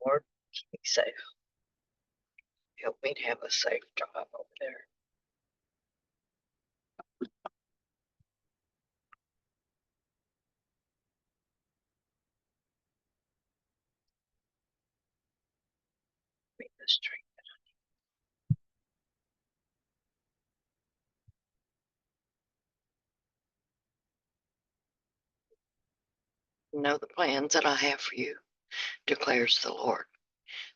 Lord, keep me safe. Help me to have a safe drive over there. Make this straight. Know the plans that I have for you, declares the Lord.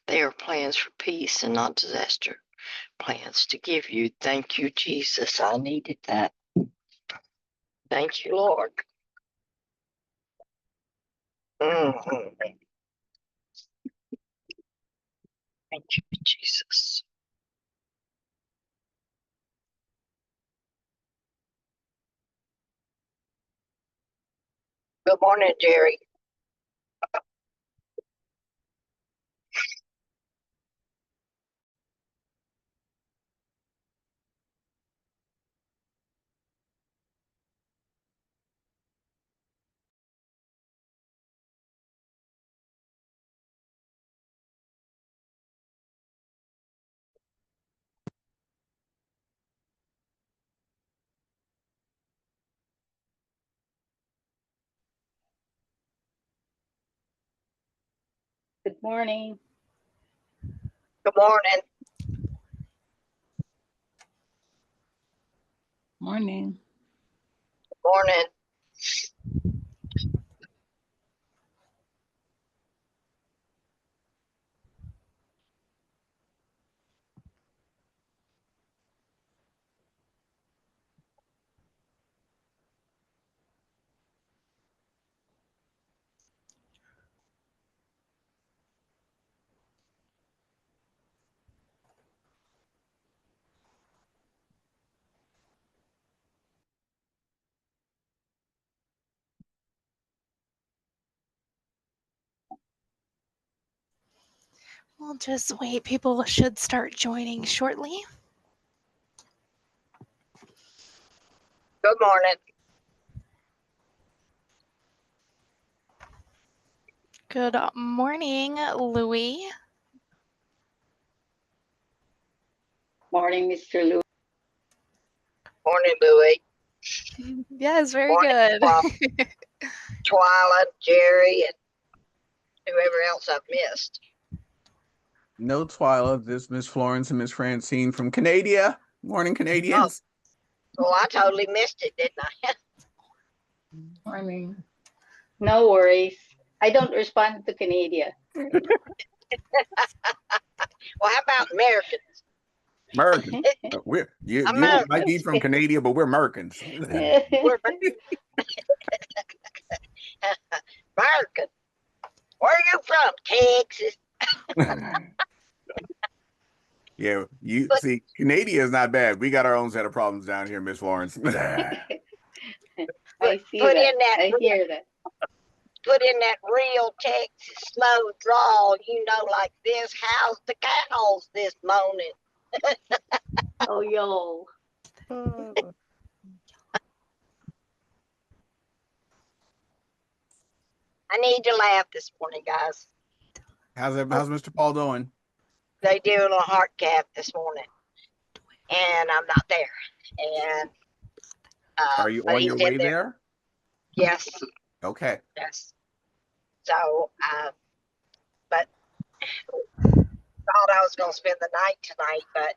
They are plans for peace and not disaster. Plans to give you. Thank you, Jesus. I needed that. Thank you, Lord. Mhm. Thank you, Jesus. Good morning, Jerry. Good morning. Good morning. Morning. Good morning. We'll just wait. People should start joining shortly. Good morning. Good morning, Louie. Morning, Mr. Lou. Morning, Louie. Yes, very Morning, good. Twyla, Jerry, and whoever else I've missed. No Twyla, this Miss Florence and Miss Francine from Canada. Morning, Canadians. Well, I totally missed it, didn't I? Morning. No worries. I don't respond to Canada. Well, how about Americans? American. You American. might be from Canada, but we're Americans. We're American. Where are you from? Texas. Yeah, you see, Canada is not bad. We got our own set of problems down here, Miss Florence. I see Put that. in that. I hear that. Put in that real Texas slow drawl, like this. How's the cows this morning? Oh, yo. I need to laugh this morning, guys. How's Mr. Paul doing? They do a little heart cap this morning, and I'm not there. And Are you but on he's your in way there. there? Yes. Okay. Yes. So, but thought I was going to spend the night tonight, but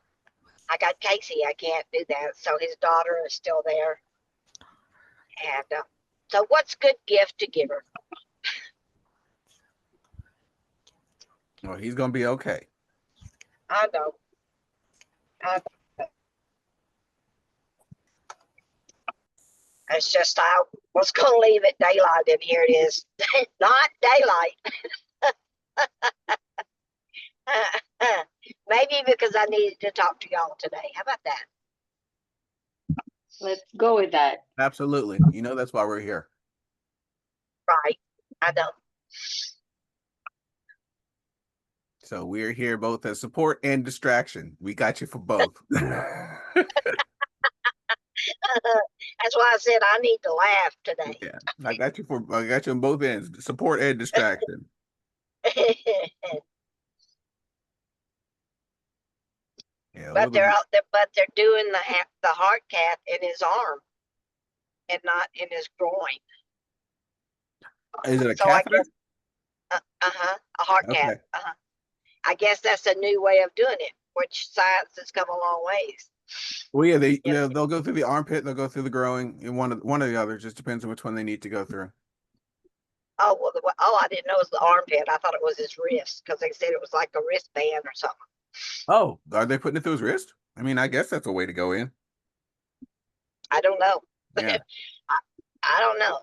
I got Casey. I can't do that. So his daughter is still there. And so what's good gift to give her? Well, he's gonna be okay. I know. It's just I was going to leave it daylight, and here it is. Not daylight. Maybe because I needed to talk to y'all today. How about that? Let's go with that. Absolutely. That's why we're here. Right. I know. So we're here both as support and distraction. We got you for both. That's why I said I need to laugh today. Yeah, I got you on both ends, support and distraction. Yeah, but they're out there, but they're doing the heart cath in his arm and not in his groin. is it a So I catheter? guess, a heart cath. Okay. I guess that's a new way of doing it, which science has come a long ways. Well, yeah, You know? they'll go through the armpit, they'll go through the groin, and one or the other. Just depends on which one they need to go through. Oh well, I didn't know it was the armpit. I thought it was his wrist because they said it was like a wristband or something. Oh, are they putting it through his wrist? I mean, I guess that's a way to go in. I don't know. Yeah. I don't know.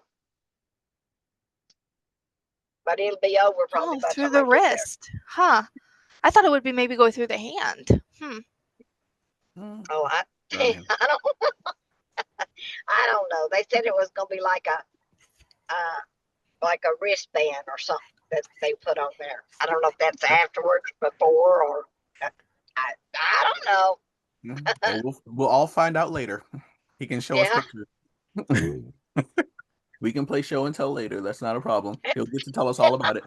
But it'll be over probably Oh, by the through time the I get there. wrist. Huh. I thought it would be maybe go through the hand. Oh, I Okay. I don't know. They said it was gonna be like a wristband or something that they put on there. I don't know if that's afterwards, before, or I don't know. Well, we'll all find out later. He can show us Yeah. pictures. We can play show and tell later. That's not a problem. He'll get to tell us all about it.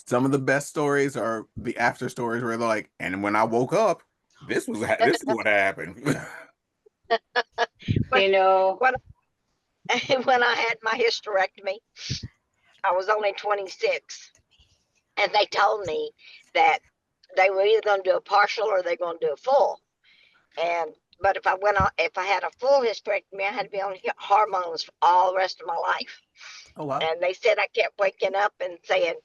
Some of the best stories are the after stories where they're like, and when I woke up, this is what happened. You know, When I had my hysterectomy, I was only 26, and they told me that they were either going to do a partial or they're going to do a full. But if I had a full hysterectomy, I had to be on hormones for all the rest of my life. Oh wow. And they said I kept waking up and saying,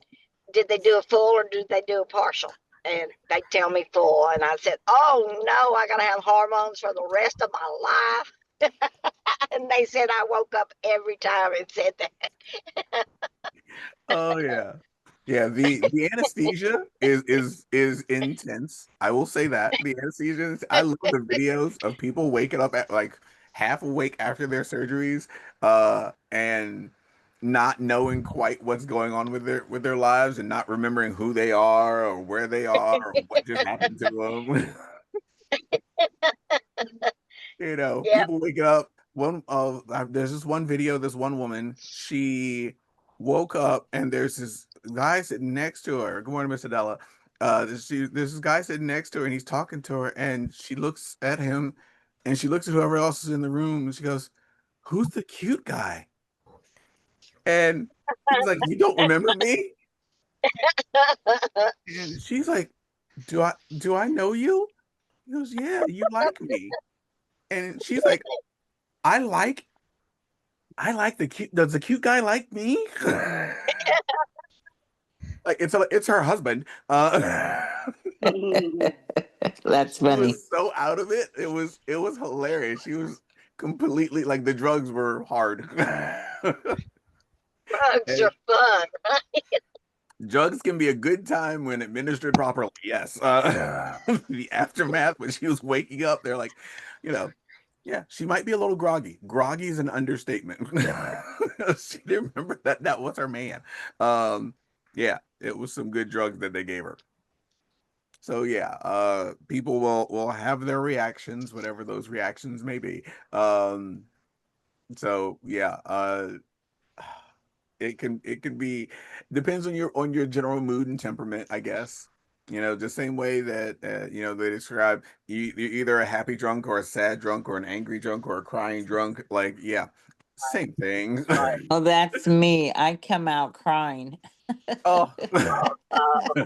"Did they do a full or did they do a partial?" And they tell me full, and I said, "Oh no, I gotta have hormones for the rest of my life." And they said I woke up every time and said that. Oh yeah. Yeah, the anesthesia is intense. I will say that. The anesthesia I love the videos of people waking up at like half awake after their surgeries, and not knowing quite what's going on with their lives and not remembering who they are or where they are or what just happened to them. Yeah. People waking up. There's this one video, this one woman, she woke up and there's this guy sitting next to her. Good morning, Miss Adela. There's this guy sitting next to her and he's talking to her and she looks at him and she looks at whoever else is in the room and she goes, "Who's the cute guy?" And he's like, "You don't remember me?" And she's like, "Do I know you?" He goes, "Yeah, you like me." And she's like, I like the cute. Does the cute guy like me? Like it's her husband. That's She funny. was so out of it. It was hilarious. She was completely like the drugs were hard. Drugs And are fun. drugs can be a good time when administered properly. Yes. The aftermath when she was waking up, they're like, yeah, she might be a little groggy. Groggy is an understatement. She didn't remember that was her man. Yeah, it was some good drugs that they gave her. So yeah, people will have their reactions, whatever those reactions may be. So yeah, it can be depends on your general mood and temperament, I guess. The same way that they describe you're either a happy drunk or a sad drunk or an angry drunk or a crying drunk. Like, yeah, same thing. Oh, that's me. I come out crying. Oh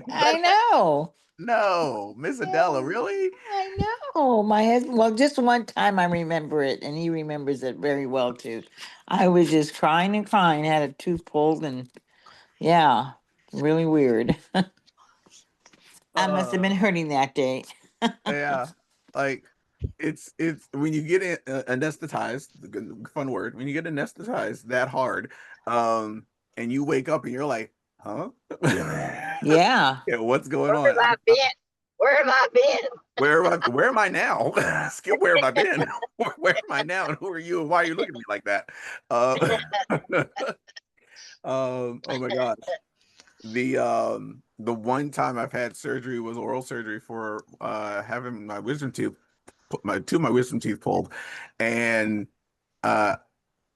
I know. no, Miss Adela, Yeah, really? I know. My husband, well, just one time I remember it, and he remembers it very well too. I was just crying and crying, had a tooth pulled, and yeah, really weird. I must have Uh, been hurting that day. yeah, like it's when you get anesthetized, the fun word, when you get anesthetized that hard, and you wake up and you're like, huh? Yeah. Yeah, what's going Where on? have I been? Where have I been? Where am I now? Skip, where have I been? Where am I now? And who are you? And why are you looking at me like that? Oh my gosh. The one time I've had surgery was oral surgery for having my wisdom tooth two of my wisdom teeth pulled. And uh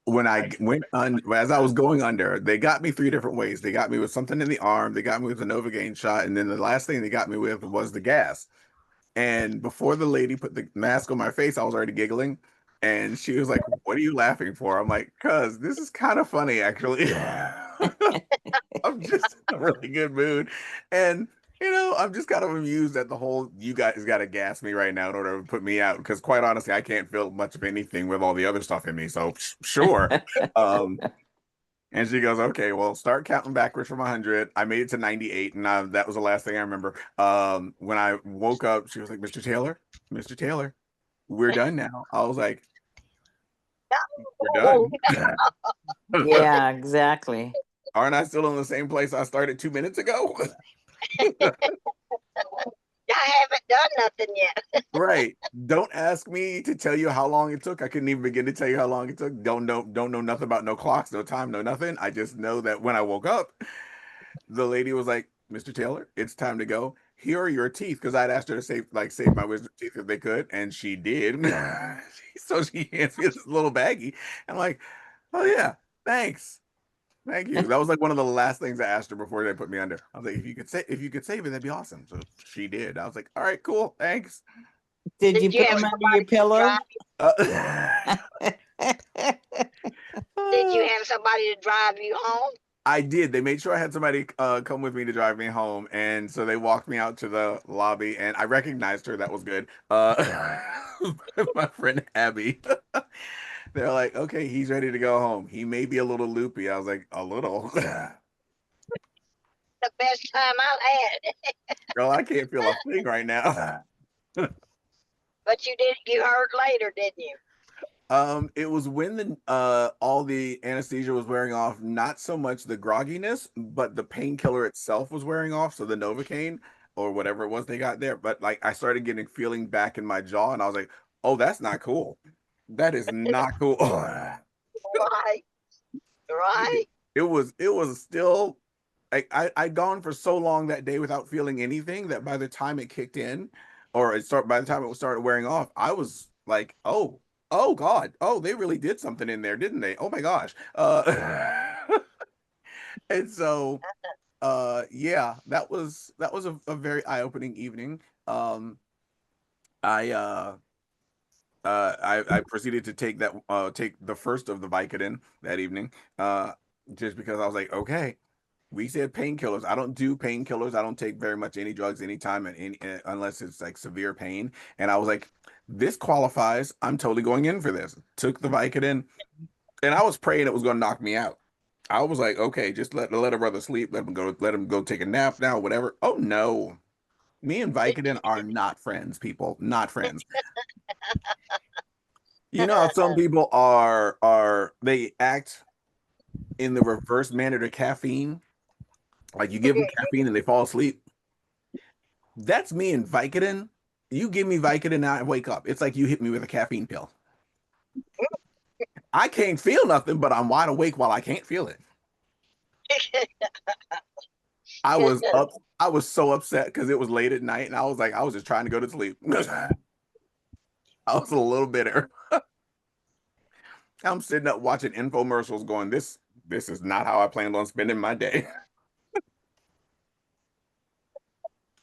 when I went on, as I was going under, they got me three different ways. They got me with something in the arm, they got me with a Novocaine shot, and then the last thing they got me with was the gas. And before the lady put the mask on my face, I was already giggling. And she was like, "What are you laughing for?" I'm like, "Cuz this is kind of funny, actually." I'm just in a really good mood. And I'm just kind of amused at the whole you guys got to gas me right now in order to put me out. Because quite honestly, I can't feel much of anything with all the other stuff in me. So sure. Um, and she goes, "Okay, well, start counting backwards from 100." I made it to 98, and that was the last thing I remember. When I woke up, she was like, Mr. Taylor, we're done now. I was like, "We're Oh, done." Yeah, exactly. Aren't I still in the same place I started 2 minutes ago? I haven't done nothing yet. Right. Don't ask me to tell you how long it took. I couldn't even begin to tell you how long it took. Don't know nothing about no clocks, no time, no nothing. I just know that when I woke up, the lady was like, "Mr. Taylor, it's time to go. Here are your teeth." Because I'd asked her to save my wisdom teeth if they could, and she did. So she hands me this little baggie. And I'm like, "Oh yeah, thanks. Thank you." That was like one of the last things I asked her before they put me under. I was like, if you could save it, that'd be awesome. So she did. I was like, "All right, cool, thanks." Did you Did you put have them under somebody your pillow? Uh, Did you have somebody to drive you home? I did. They made sure I had somebody come with me to drive me home, and so they walked me out to the lobby, and I recognized her. That was good. My friend Abby. They're like, "Okay, he's ready to go home. He may be a little loopy." I was like, "A little." The best time I've had. Girl, I can't feel a thing right now. But you heard later, didn't you? It was when the all the anesthesia was wearing off, not so much the grogginess, but the painkiller itself was wearing off. So the Novocaine or whatever it was they got there. But like I started getting feeling back in my jaw, and I was like, "Oh, that's not cool. That is not cool." Right, right. It was still like I'd gone for so long that day without feeling anything that by the time it kicked in, or by the time it started wearing off, I was like, oh God, oh, they really did something in there, didn't they? Oh my gosh. And so yeah, that was a very eye-opening evening. I I proceeded to take the first of the Vicodin that evening, just because I was like, okay, we said painkillers. I don't do painkillers. I don't take very much any drugs anytime and unless it's like severe pain. And I was like, this qualifies. I'm totally going in for this. Took the Vicodin, and I was praying it was going to knock me out. I was like, okay, just let a brother sleep. Let him go take a nap now, whatever. Oh no, me and Vicodin are not friends, people. Not friends. You know how some people they act in the reverse manner to caffeine? Like you give them caffeine and they fall asleep. That's me and Vicodin. You give me Vicodin and I wake up. It's like you hit me with a caffeine pill. I can't feel nothing, but I'm wide awake while I can't feel it. I was up. I was so upset because it was late at night, and I was like, I was just trying to go to sleep. I was a little bitter. I'm sitting up watching infomercials, going, "This is not how I planned on spending my day."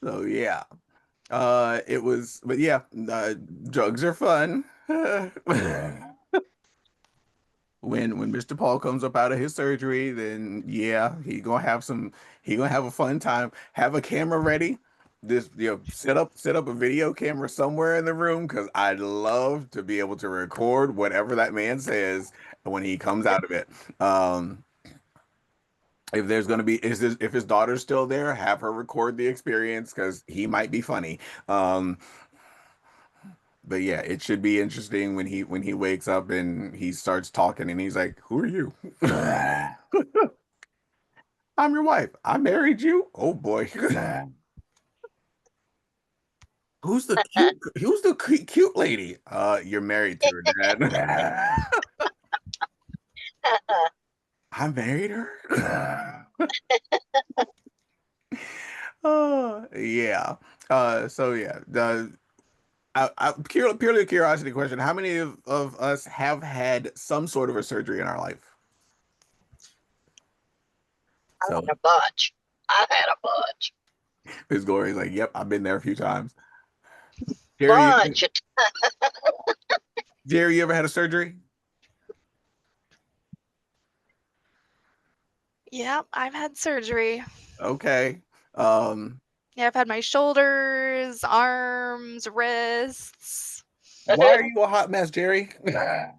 So yeah, it was, but yeah, drugs are fun. When Mr. Paul comes up out of his surgery, then yeah, he gonna have a fun time. Have a camera ready. This set up a video camera somewhere in the room because I'd love to be able to record whatever that man says when he comes out of it. If there's gonna be if his daughter's still there, have her record the experience because he might be funny. Um, but yeah, it should be interesting when he wakes up and he starts talking and he's like, "Who are you?" "I'm your wife. I married you." "Oh boy." Who's the cute lady?" You're married to her, Dad." "I married her." Oh yeah. So yeah, purely a curiosity question. How many of us have had some sort of a surgery in our life? I've So had a bunch. I've had a bunch. Miss Glory's like, "Yep, I've been there a few times." Jerry, bunch of Jerry, you ever had a surgery? Yep, I've had surgery. Okay. Yeah, I've had my shoulders, arms, wrists. Why are you a hot mess, Jerry? I've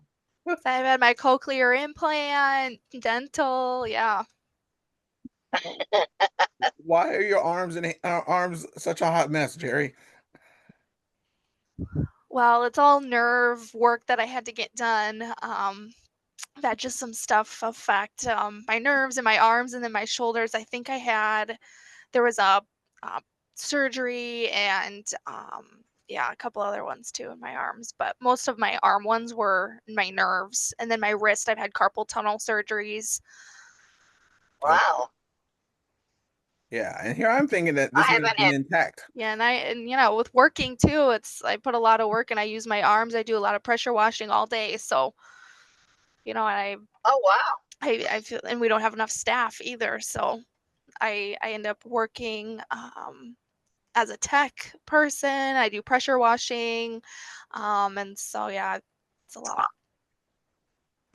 had my cochlear implant, dental. Yeah. Why are your arms and arms such a hot mess, Jerry? Well, it's all nerve work that I had to get done. That just some stuff affect my nerves in my arms and then my shoulders. I think there was a surgery and yeah, a couple other ones too in my arms, but most of my arm ones were in my nerves, and then my wrist. I've had carpal tunnel surgeries. wow. Yeah, and here I'm thinking that I this would have haven't been had. intact. Yeah, and you know, with working too, I put a lot of work and I use my arms. I do a lot of pressure washing all day, so you know, Oh wow. I feel, and we don't have enough staff either, so I end up working as a tech person. I do pressure washing, and so yeah, it's a lot.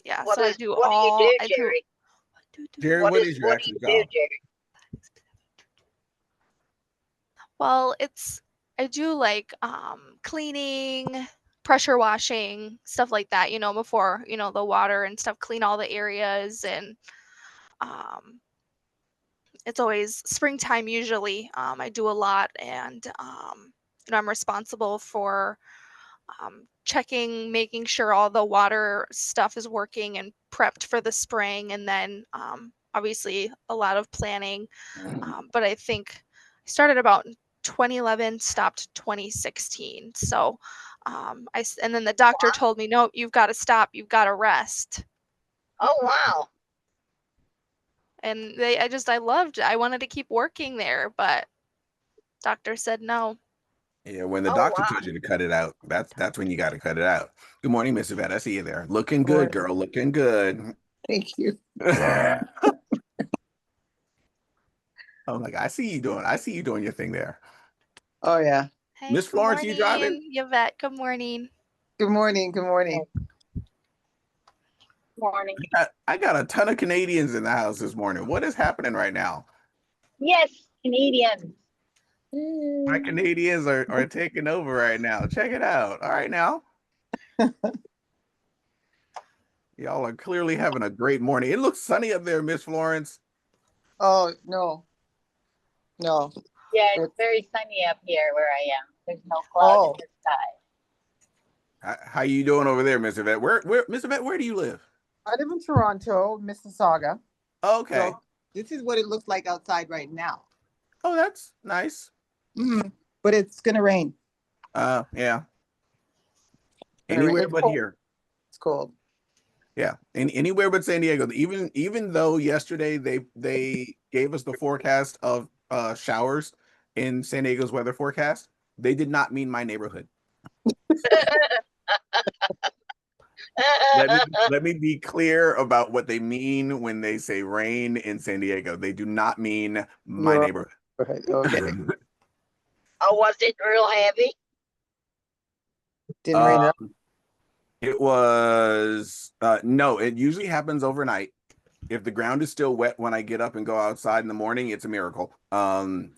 Yeah, so What do you do, Jerry? Jerry, what is your What do actual you do, job? Jerry? well, I do like cleaning, pressure washing, stuff like that, you know, before, you know, the water and stuff, clean all the areas, and um it's always springtime usually. I do a lot, and you know, I'm responsible for checking, making sure all the water stuff is working and prepped for the spring, and then obviously a lot of planning. But I think I started about in 2011, stopped 2016. So and then the doctor told me, no, you've got to stop, you've got to rest. Oh wow. And I wanted to keep working there, but doctor said no. Yeah, when the Oh doctor wow. tells you to cut it out, that's when you got to cut it out. Good morning, Miss Yvette. I see you there. Looking good, Morning. girl. Looking good. Thank you. Oh my God, I see you doing your thing there. Oh, yeah. Hey, Miss good Florence, you driving? morning, Yvette. Good morning. Good morning. Good morning. Morning. I got a ton of Canadians in the house this morning. What is happening right now? Yes, Canadians. My Canadians are taking over right now. Check it out. All right now. Y'all are clearly having a great morning. It looks sunny up there, Miss Florence. Oh, no. No. Yeah, it's It's- very sunny up here where I am. There's no cloud in the sky. How you doing over there, Miss Yvette? Where, Miss Yvette, where do you live? I live in Toronto, Mississauga. Okay. So this is what it looks like outside right now. Oh, that's nice. But it's gonna rain. Yeah. Gonna rain. Anywhere It's but cold. here. It's cold. Yeah, anywhere but San Diego. Even though yesterday they gave us the forecast of showers in San Diego's weather forecast, they did not mean my neighborhood. Let me be clear about what they mean when they say rain in San Diego. They do not mean my Your neighborhood. Okay. Oh, was it real heavy? Didn't rain enough. It was no, it usually happens overnight. If the ground is still wet when I get up and go outside in the morning, it's a miracle.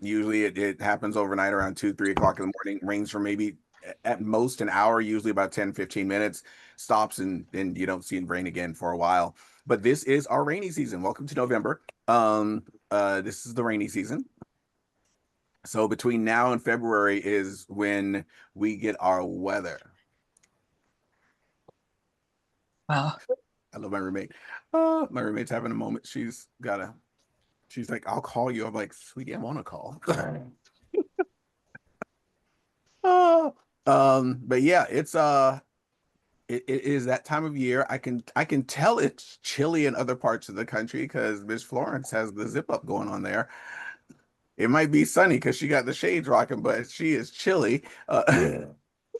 Usually it happens overnight around 2-3 o'clock in the morning, rains for maybe at most an hour, usually about 10-15 minutes, stops, and you don't see it rain again for a while. But this is our rainy season. Welcome to November. This is the rainy season. So between now and February is when we get our weather. Wow. I love my roommate. My roommate's having a moment. She's like, I'll call you. I'm like, sweetie, I'm on a call. But yeah, it is that time of year. I can tell it's chilly in other parts of the country because Miss Florence has the zip up going on there. It might be sunny because she got the shades rocking, but she is chilly.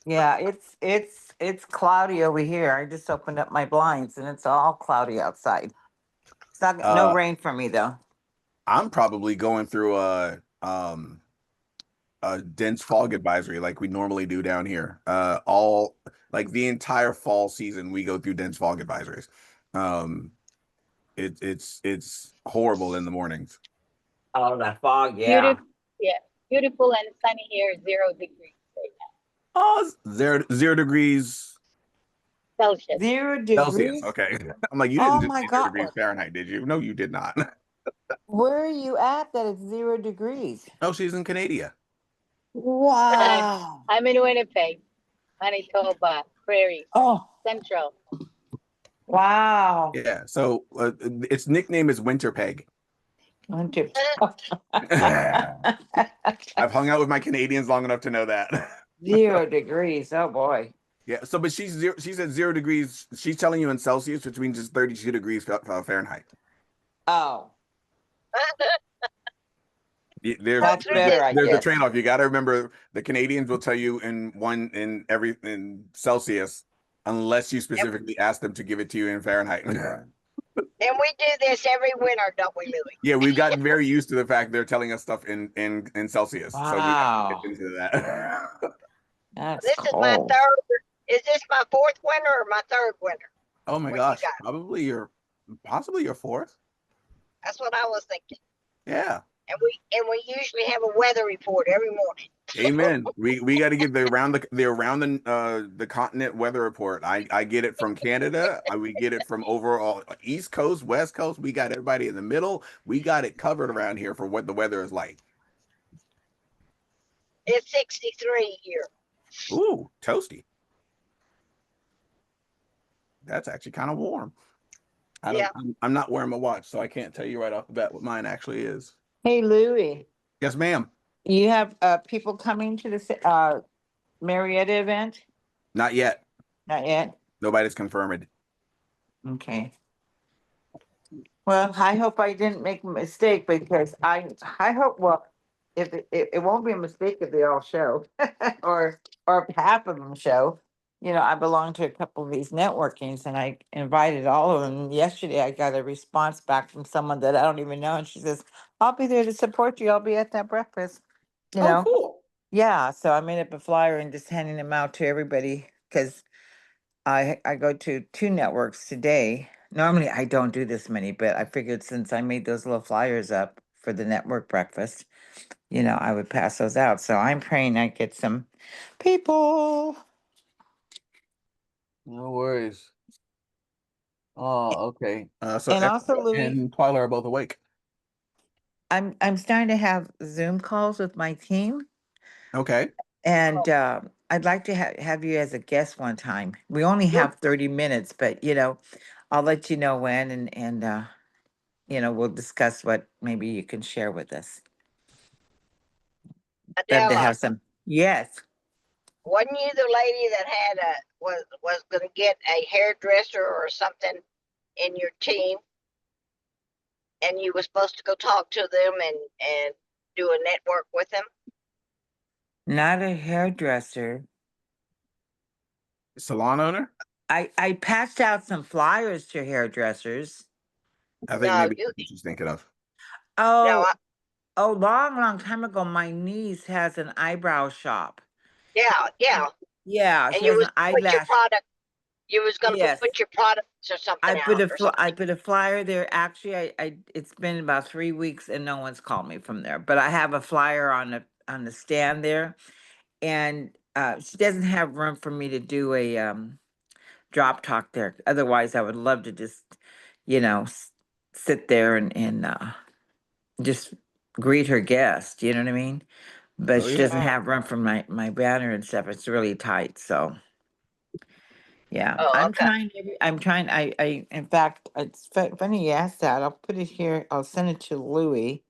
Yeah, it's cloudy over here. I just opened up my blinds and it's all cloudy outside. It's not no rain for me though. I'm probably going through a dense fog advisory like we normally do down here. All like the entire fall season, we go through dense fog advisories. Um, it's horrible in the mornings. Oh, that fog, yeah. Beautiful and sunny here, 0 degrees right now. Oh, 0 degrees Celsius. 0 Celsius. degrees? Okay. I'm like, you Oh didn't just my say 0 God. degrees Fahrenheit, did you? No, you did not. Where are you at that it's 0 degrees? Oh, she's in Canada. Wow. I'm in Winnipeg, Manitoba, Prairie, Oh, Central. wow. Yeah. So its nickname is Winter Peg. Winter. I've hung out with my Canadians long enough to know that. 0 degrees. Oh boy. Yeah. So, but she's at 0 degrees. She's telling you in Celsius, which means it's 32 degrees Fahrenheit. Oh, There's that's through better, this. I there's a guess. trade-off. You got to remember the Canadians will tell you in Celsius unless you specifically ask them to give it to you in Fahrenheit. And we do this every winter, don't we, Louie? Yeah, we've gotten very used to the fact they're telling us stuff in Celsius. So we got to Wow. get into that. That's This is my cold. third. Is this my fourth winter or my third winter? Oh my What you gosh. got? Possibly your fourth. That's what I was thinking. Yeah. And we usually have a weather report every morning. Amen. We got to get the around the continent weather report. I get it from Canada. We get it from overall East Coast, West Coast. We got everybody in the middle. We got it covered around here for what the weather is like. It's 63 here. Ooh, toasty. That's actually kind of warm. Yeah. I'm not wearing my watch, so I can't tell you right off the bat what mine actually is. Hey, Louie, Yes, ma'am. you have people coming to the Marietta event? Not yet. Not yet? Nobody's confirmed. Okay. Well, I hope I didn't make a mistake because I hope, well, if it won't be a mistake if they all show or if half of them show. You know, I belong to a couple of these networkings and I invited all of them. Yesterday I got a response back from someone that I don't even know and she says, I'll be there to support you. I'll be at that breakfast. You know? Cool. Yeah, so I made up a flyer and just handing them out to everybody because I go to 2 networks today. Normally I don't do this many, but I figured since I made those little flyers up for the network breakfast, you know, I would pass those out. So I'm praying I get some people. No worries. Oh, okay. So And also, Erica Louis, and Twyla are both awake. I'm starting to have Zoom calls with my team, Okay. and I'd like to have you as a guest one time. We only Sure. have 30 minutes, but you know, I'll let you know when, and you know, we'll discuss what maybe you can share with us. Love to Adela, have some. Yes. wasn't you the lady that had was going to get a hairdresser or something in your team, and you were supposed to go talk to them and do a network with them? Not a hairdresser. Salon owner? I passed out some flyers to hairdressers. I think No, maybe you. that's what she's thinking of. Oh, No, long time ago, my niece has an eyebrow shop. yeah. Yeah, And she you has was an put your eyelash. product. You was going to Yes. put your products or something I put out or something. I put a flyer there. Actually, I it's been about 3 weeks and no one's called me from there. But I have a flyer on the stand there, and she doesn't have room for me to do a drop talk there. Otherwise, I would love to just, you know, sit there and just greet her guest. You know what I mean? But Oh she yeah. doesn't have room for my banner and stuff. It's really tight. So yeah, Oh, okay. I'm trying. In fact, it's funny you asked that. I'll put it here. I'll send it to Louis.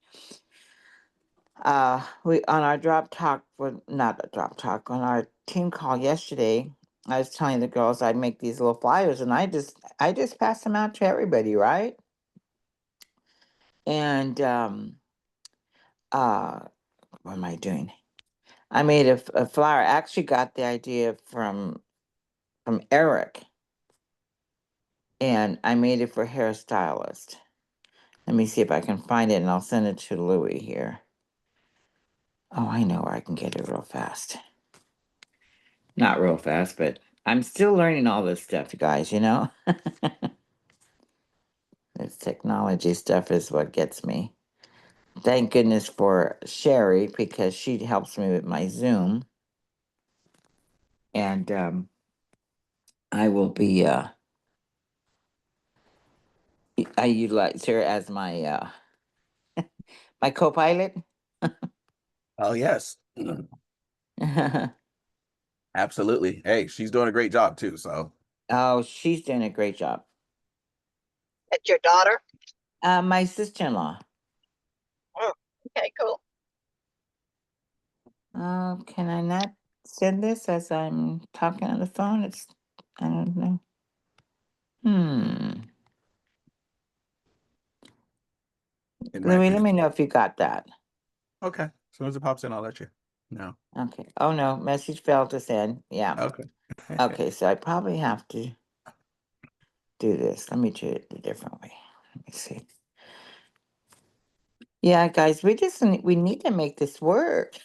We on our drop talk, well, not a drop talk, on our team call yesterday. I was telling the girls I'd make these little flyers, and I just pass them out to everybody, right? And what am I doing? I made a flyer. I actually got the idea from Eric, and I made it for hairstylist. Let me see if I can find it, and I'll send it to Louis here. Oh, I know where I can get it real fast. Not real fast, but I'm still learning all this stuff, you guys, you know? This technology stuff is what gets me. Thank goodness for Sherry because she helps me with my Zoom. And I will be I utilize her as my my co-pilot. Oh yes, absolutely. Hey, she's doing a great job too. So Oh, she's doing a great job. That's your daughter? My sister-in-law. Oh, okay, cool. Can I not send this as I'm talking on the phone? I don't know. it might Louis, be let me know if you got that. okay. As soon as it pops in, I'll let you know. Okay. Oh no, message failed to send. Yeah. Okay. Okay, so I probably have to do this. Let me do it a different way. Let me see. Yeah, guys, we need to make this work.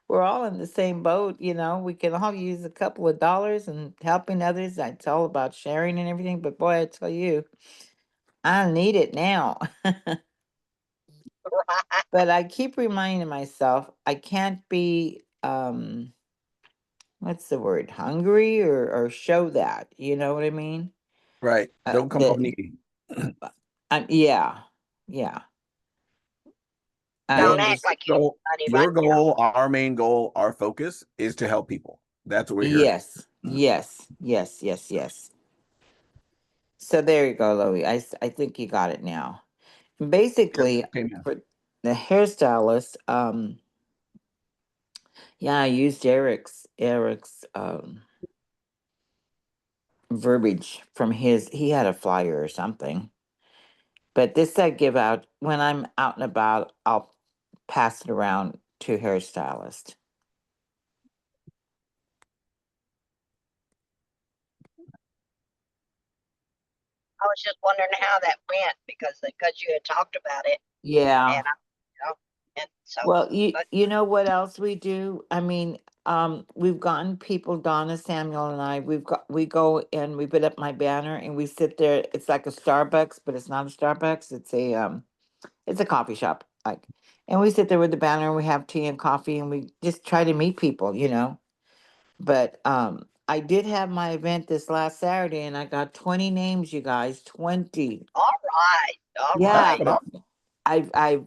We're all in the same boat, you know. We can all use a couple of dollars and helping others. It's all about sharing and everything. But boy, I tell you, I need it now. Right. But I keep reminding myself I can't be what's the word, hungry or show that. You know what I mean? Right. Don't come off That needy. yeah, yeah. Your Don't I act specific like you goal, need money right your now. goal, our main goal, our focus is to help people. That's what we're here. yes, yes, yes, yes, yes. So there you go, Louie. I think you got it now. Yep. Basically, Amen. for the hairstylist, yeah, I used Eric's verbiage from his. He had a flyer or something. But this I give out when I'm out and about. I'll pass it around to hairstylist. I was just wondering how that went because you had talked about it Yeah. and I, you know, and so, Well, but you know what else we do? I mean, we've gotten people, Donna, Samuel, and I. We go and we put up my banner and we sit there. It's like a Starbucks, but it's not a Starbucks. It's a coffee shop, like, and we sit there with the banner and we have tea and coffee and we just try to meet people, you know. But I did have my event this last Saturday and I got 20 names, you guys, 20. all right, all Yeah, right. That's phenomenal. I've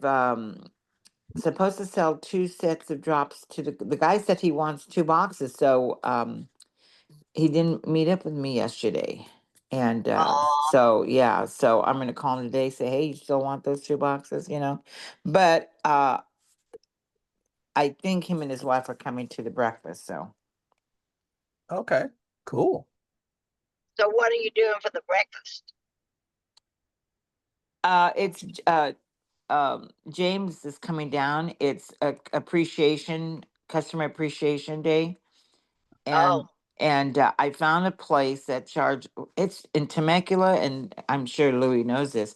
supposed to sell 2 sets of drops to the guy said he wants 2 boxes, so he didn't meet up with me yesterday. And Oh, so yeah, so I'm gonna call him today, say, hey, you still want those 2 boxes, you know? But I think him and his wife are coming to the breakfast, so Okay. Cool. so what are you doing for the breakfast? it's James is coming down. It's a customer appreciation day. Oh, And I found a place that charged. It's in Temecula, and I'm sure Louis knows this.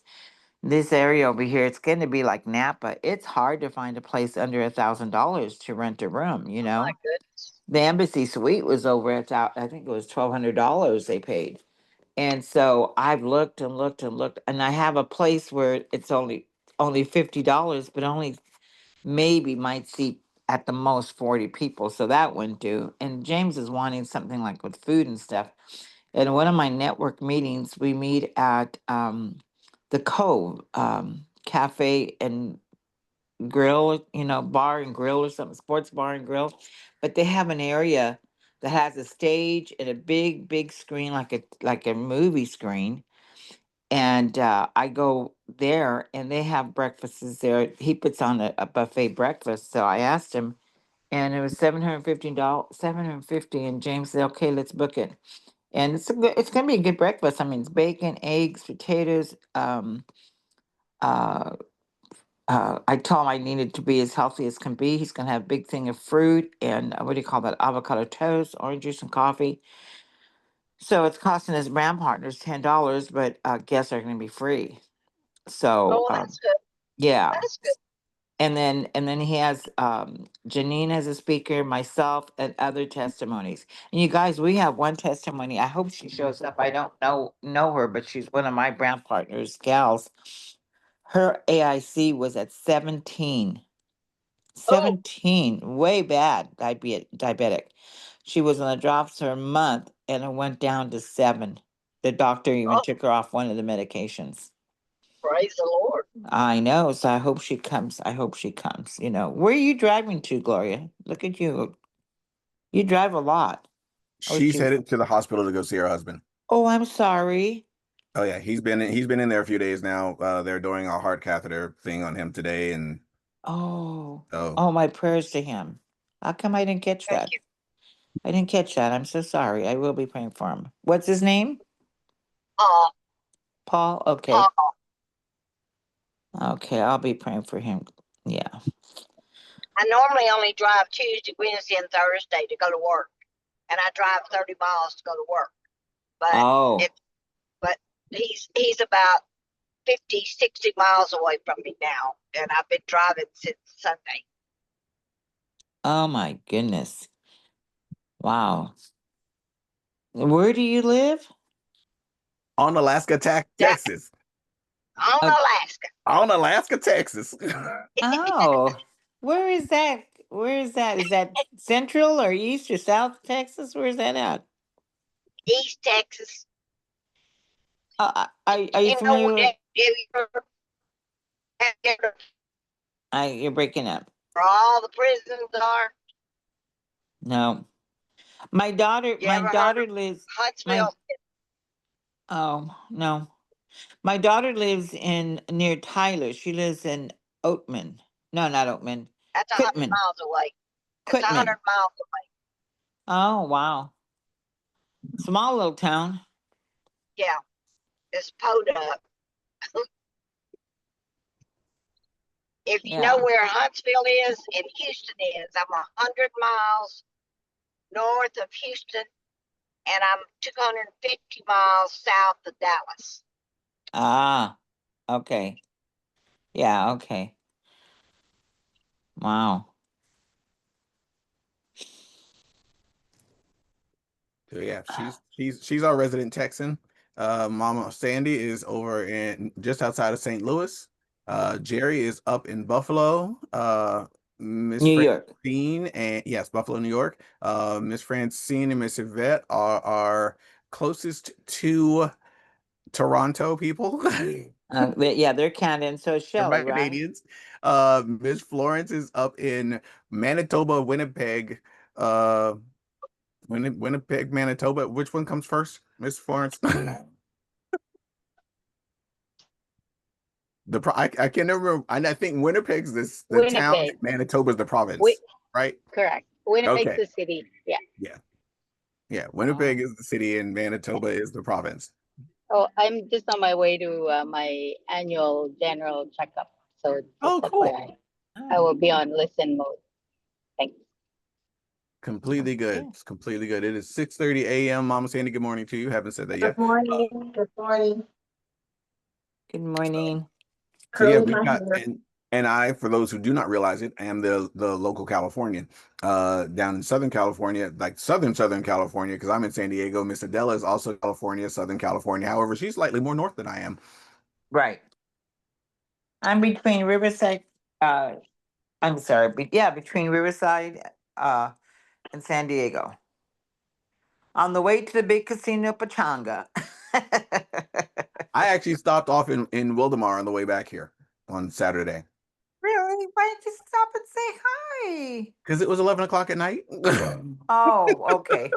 This area over here, it's going to be like Napa. It's hard to find a place under $1,000 to rent a room. You oh my know, goodness. the Embassy Suite was over at I think it was $1,200 they paid. And so I've looked and looked and looked, and I have a place where it's only $50, but only maybe might seat at the most 40 people. So that wouldn't do. And James is wanting something like with food and stuff. And one of my network meetings, we meet at the Cove Cafe and Grill, you know, bar and grill or something, sports bar and grill. But they have an area that has a stage and a big screen like a movie screen. And I go there and they have breakfasts there. He puts on a buffet breakfast. So I asked him and it was $750, 750. And James said, okay, let's book it. And it's gonna be a good breakfast. I mean, it's bacon, eggs, potatoes. Uh, I told him I needed to be as healthy as can be. He's gonna have a big thing of fruit and what do you call that? Avocado toast, orange juice, and coffee. So it's costing his brand partners $10, but guests are gonna be free. Oh, So well, that's good. yeah, That's good. And then he has Janine as a speaker, myself, and other testimonies. And you guys, we have one testimony. I hope she shows up. I don't know her, but she's one of my brand partners, gals. Her AIC was at 17. Oh, 17, way bad, diabetic. She was on the drops for a month and it went down to 7. The doctor even oh, took her off one of the medications. praise the Lord. I know, so I hope she comes. I hope she comes. You know, where are you driving to, Gloria? Look at you. You drive a lot. Oh, She's headed to the hospital to go see her husband. Oh, I'm sorry. Oh yeah, he's been in there a few days now. They're doing a heart catheter thing on him today, and Oh, oh, oh, my prayers to him. How come I didn't catch Thank that? you. I didn't catch that. I'm so sorry. I will be praying for him. What's his name? Paul, Paul? Okay. Paul. Okay, I'll be praying for him. Yeah. I normally only drive Tuesday, Wednesday, and Thursday to go to work, and I drive 30 miles to go to work. But Oh, but he's about 50, 60 miles away from me now, and I've been driving since Sunday. oh my goodness. Wow. Where do you live? on Alaska, Texas, On Uh, Alaska. on Alaska, Texas. Oh, where is that? Where is that? Is that Central or East or South Texas? Where's that at? East Texas. Are you You know familiar with? You're breaking up. where all the prisons are? No, my daughter. You My ever heard daughter of lives. My Huntsville? Oh no, my daughter lives in near Tyler. She lives in Oatman. No, not Oatman. That's 100 Quitman. miles away. That's 100 Quitman. miles away. Oh wow, small little town. Yeah, it's Podunk. If you know Yeah. where Huntsville is and Houston is, I'm 100 miles north of Houston, and I'm 250 miles south of Dallas. Ah. Okay. Yeah. Okay. Wow. So yeah, she's our resident Texan. Mama Sandy is over in just outside of St. Louis. Jerry is up in Buffalo. Miss New York. Francine and yes, Buffalo, New York. Miss Francine and Miss Yvette are our closest to Toronto people. Yeah, they're Canadian. So is They're my Shelley, right? Canadians. Miss Florence is up in Manitoba, Winnipeg. Winnipeg, Manitoba. Which one comes first, Miss Florence? I can never remember. I think Winnipeg's the town, Winnipeg. Manitoba's the province, Wi- right? Correct. Winnipeg's Okay. the city. Yeah. Yeah. Winnipeg is the city and Manitoba is the province. Oh, I'm just on my way to my annual general checkup. So Oh, just cool. FYI, I will be on listen mode. Thanks. Completely good. Okay. It's completely good. It is 6:30 a.m. Mama Sandy, good morning to you. Haven't said that yet. Good morning. Good morning. Good morning. So yeah, Curling we've my got hair. and I, for those who do not realize it, am the local Californian down in Southern California, like Southern California, because I'm in San Diego. Miss Adela is also California, Southern California. However, she's slightly more north than I am. Right. I'm between Riverside. I'm sorry, but yeah, between Riverside and San Diego. On the way to the big casino Pachanga. I actually stopped off in Wildemar on the way back here on Saturday Really? Why did you stop and say hi? because it was 11 o'clock at night. Oh, okay.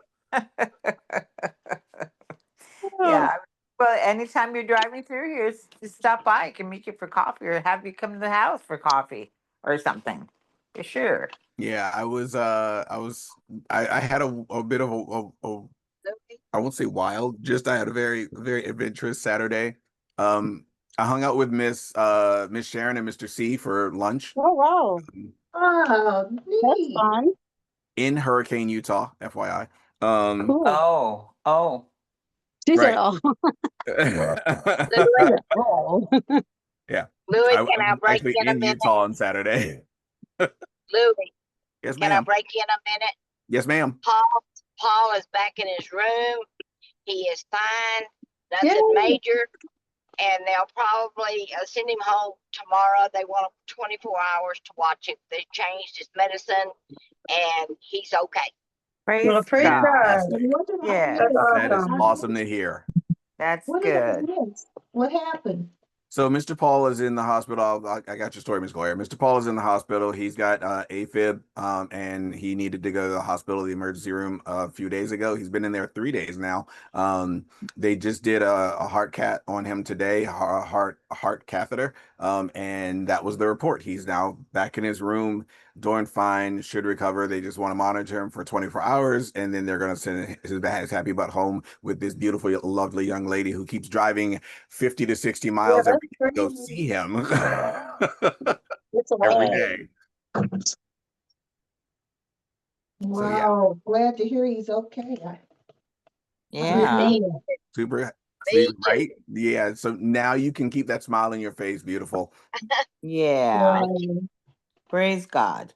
Yeah. Well, anytime you're driving through here, just stop by. I can meet you for coffee or have you come to the house for coffee or something. For sure. Yeah, I had a bit of I won't say wild, just I had a very adventurous Saturday. I hung out with Miss Sharon and Mr. C for lunch Oh, wow. Oh, That's neat. fun. in Hurricane, Utah, FYI. Cool. Oh. She said, Right. "Oh, Good. oh." Yeah. Louis, can I I'm break actually in a in minute? Utah on Saturday. Louis, Yes, can I ma'am. break in a minute? Yes, ma'am. Paul is back in his room. He is fine. Nothing Yay. major. And they'll probably send him home tomorrow. They want him 24 hours to watch it. They changed his medicine, and he's okay. Praise Well, praise God. God. Yes. That's That is awesome. awesome to hear. That's What did I good. miss? What happened? So Mr. Paul is in the hospital. I got your story, Ms. Gloria. Mr. Paul is in the hospital. He's got AFib, and he needed to go to the hospital, the emergency room, a few days ago. He's been in there 3 days now. They just did a heart cath on him today, a heart catheter, and that was the report. He's now back in his room, doing fine, should recover. They just want to monitor him for 24 hours, and then they're going to send his happy butt home with this beautiful, lovely young lady who keeps driving 50 to 60 miles every day to go see him It's a every lot. day. So yeah, Wow, glad to hear he's okay. Yeah. Me, super. me See, too. right? Yeah. So now you can keep that smile on your face. Beautiful. Yeah. Wow. Praise God.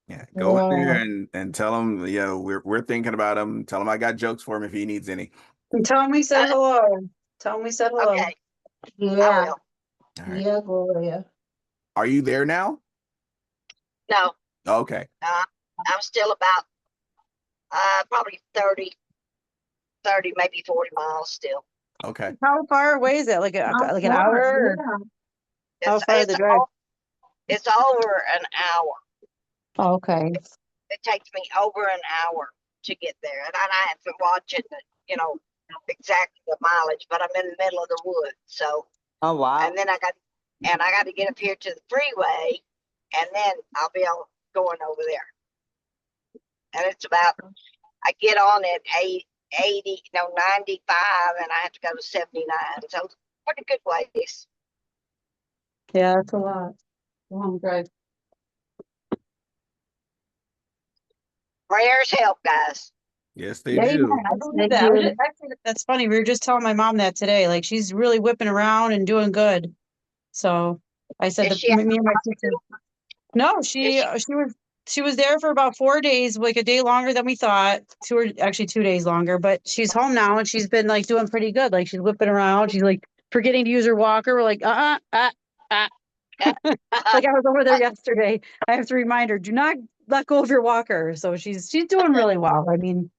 Yeah. Go in there Wow. and tell him, we're thinking about him. Tell him I got jokes for him if he needs any. And tell him we said hello. Tell him we said hello. Okay, I Yeah, will. All right. yeah, Gloria. Are you there now? No, Okay. I'm still about probably 30, maybe 40 miles still. Okay. How far away is it? Like Not like an far, hour? Or yeah. how far is the drive? It's over an hour. Oh, okay. It takes me over an hour to get there, and I haven't watched it, exactly the mileage, but I'm in the middle of the woods, so. Oh, wow. And then I got to get up here to the freeway, and then I'll be on going over there. And it's about, I get on at 95, and I have to go to 79. So it's pretty good ways. Yeah, that's a lot. Long drive. Prayers help, guys. Yes, they Yeah, do. I believe that. Actually, that's funny. We were just telling my mom that today. Like she's really whipping around and doing good. So I said Is she me and my sister. No, she was there for about 4 days, like a day longer than we thought. Actually 2 days longer, but she's home now and she's been like doing pretty good. Like she's whipping around. She's like forgetting to use her walker. We're like, like I was over there yesterday. I have to remind her, do not let go of your walker. So she's doing really well. I mean,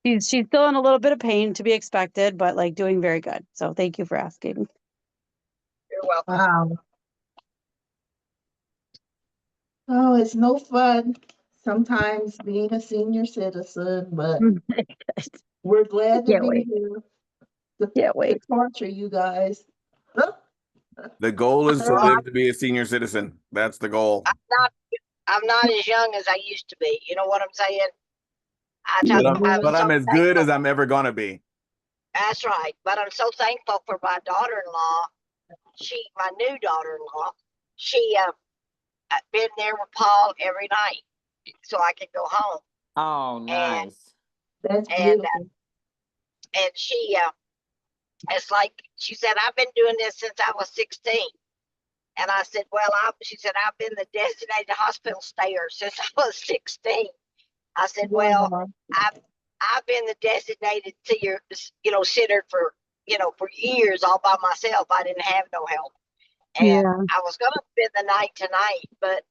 she's still in a little bit of pain to be expected, but like doing very good. So thank you for asking. You're welcome. Wow. Oh, it's no fun sometimes being a senior citizen, but we're glad to Can't be wait. here Can't wait. to torture you guys. The goal is to Well, live to be a senior citizen. That's the goal. I'm not as young as I used to be. You know what I'm saying? I'm But so I'm as good as thankful. I'm ever gonna be. That's right. But I'm so thankful for my daughter-in-law. My new daughter-in-law, she been there with Paul every night, so I could go home. Oh, nice. That's And beautiful. and she, it's like she said, I've been doing this since I was 16. And I said, well, she said, I've been the designated hospital stayer since I was 16. I said, well, Wow. I've been the designated sitter for years all by myself. I didn't have no help. And Yeah. I was going to spend the night tonight, but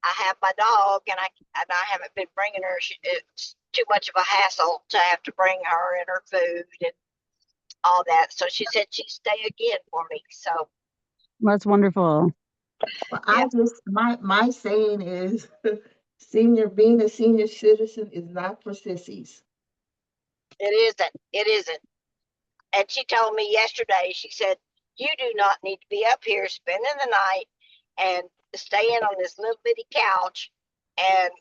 I have my dog, and I haven't been bringing her. It's too much of a hassle to have to bring her and her food and all that. So she said she'd stay again for me. So That's wonderful. Well, yeah. my saying is being a senior citizen is not for sissies. It isn't. It isn't. And she told me yesterday, she said, you do not need to be up here spending the night and staying on this little bitty couch and,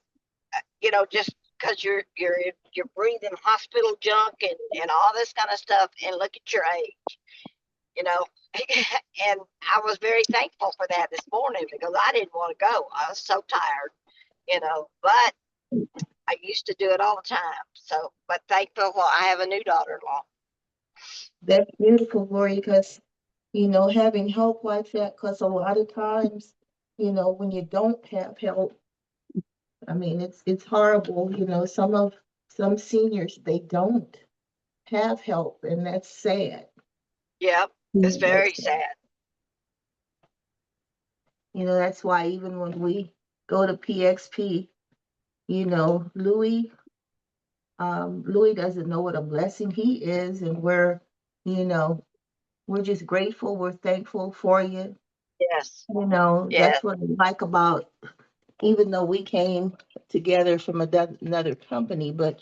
just because you're breathing hospital junk and all this kind of stuff, and look at your age, and I was very thankful for that this morning because I didn't want to go. I was so tired, but I used to do it all the time. So, but thankful I have a new daughter-in-law. That's beautiful, Gloria, because having help like that, because a lot of times, when you don't have help, I mean, it's horrible. Some seniors, they don't have help, and that's sad. Yep. It's very That's, sad. that's why even when we go to PXP, Louis, Louis doesn't know what a blessing he is, and we're just grateful. We're thankful for you. Yes. That's Yes. what I like about, even though we came together from another company, but